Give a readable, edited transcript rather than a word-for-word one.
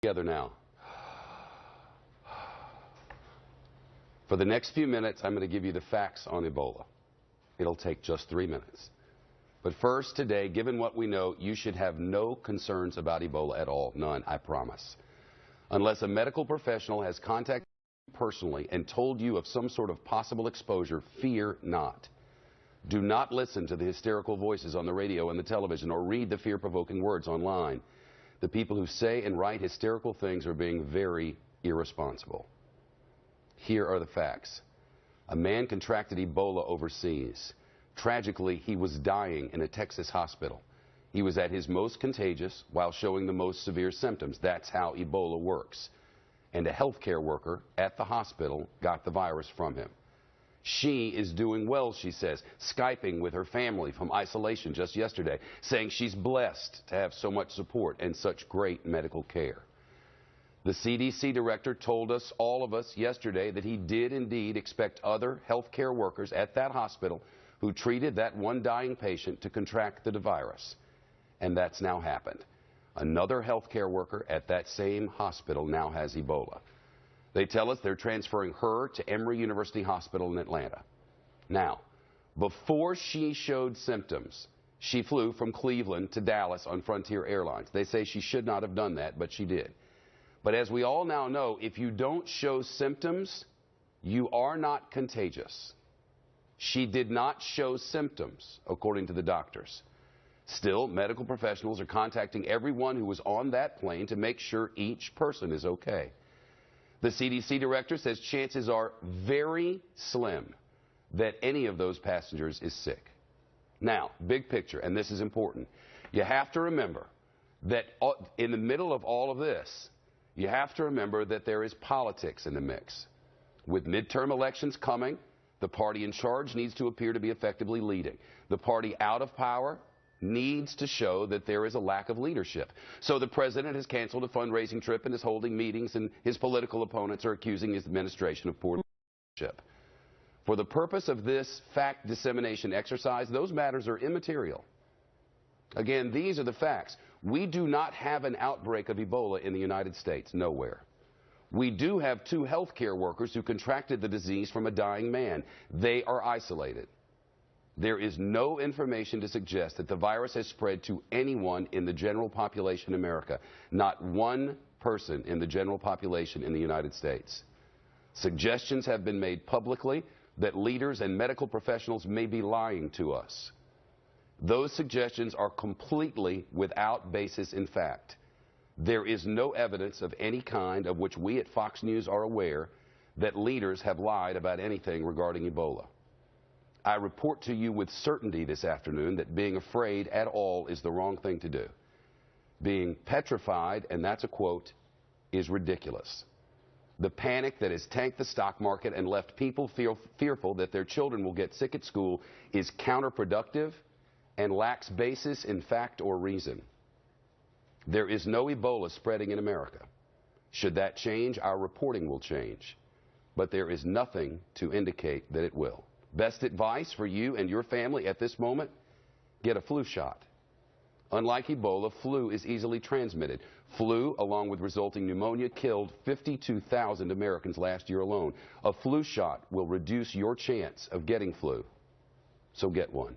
Together now. For the next few minutes, I'm going to give you the facts on Ebola. It'll take just 3 minutes. But first, today, given what we know, you should have no concerns about Ebola at all. None, I promise. Unless a medical professional has contacted you personally and told you of some sort of possible exposure, fear not. Do not listen to the hysterical voices on the radio and the television or read the fear-provoking words online. The people who say and write hysterical things are being very irresponsible. Here are the facts. A man contracted Ebola overseas. Tragically, he was dying in a Texas hospital. He was at his most contagious while showing the most severe symptoms. That's how Ebola works. And a healthcare worker at the hospital got the virus from him. She is doing well, she says, Skyping with her family from isolation just yesterday, saying she's blessed to have so much support and such great medical care. The CDC director told us, all of us, yesterday that he did indeed expect other healthcare workers at that hospital who treated that one dying patient to contract the virus. And that's now happened. Another healthcare worker at that same hospital now has Ebola. They tell us they're transferring her to Emory University Hospital in Atlanta. Now, before she showed symptoms, she flew from Cleveland to Dallas on Frontier Airlines. They say she should not have done that, but she did. But as we all now know, if you don't show symptoms, you are not contagious. She did not show symptoms, according to the doctors. Still, medical professionals are contacting everyone who was on that plane to make sure each person is okay. The CDC director says chances are very slim that any of those passengers is sick. Now, big picture, and this is important. You have to remember that in the middle of all of this, you have to remember that there is politics in the mix. With midterm elections coming, the party in charge needs to appear to be effectively leading. The party out of power needs to show that there is a lack of leadership. So the president has canceled a fundraising trip and is holding meetings, and his political opponents are accusing his administration of poor leadership. For the purpose of this fact dissemination exercise, those matters are immaterial. Again, these are the facts. We do not have an outbreak of Ebola in the United States, nowhere. We do have 2 healthcare workers who contracted the disease from a dying man. They are isolated. There is no information to suggest that the virus has spread to anyone in the general population in America. Not one person in the general population in the United States. Suggestions have been made publicly that leaders and medical professionals may be lying to us. Those suggestions are completely without basis in fact. There is no evidence of any kind of which we at Fox News are aware that leaders have lied about anything regarding Ebola. I report to you with certainty this afternoon that being afraid at all is the wrong thing to do. Being petrified, and that's a quote, is ridiculous. The panic that has tanked the stock market and left people fearful that their children will get sick at school is counterproductive and lacks basis in fact or reason. There is no Ebola spreading in America. Should that change, our reporting will change. But there is nothing to indicate that it will. Best advice for you and your family at this moment, get a flu shot. Unlike Ebola, flu is easily transmitted. Flu, along with resulting pneumonia, killed 52,000 Americans last year alone. A flu shot will reduce your chance of getting flu. So get one.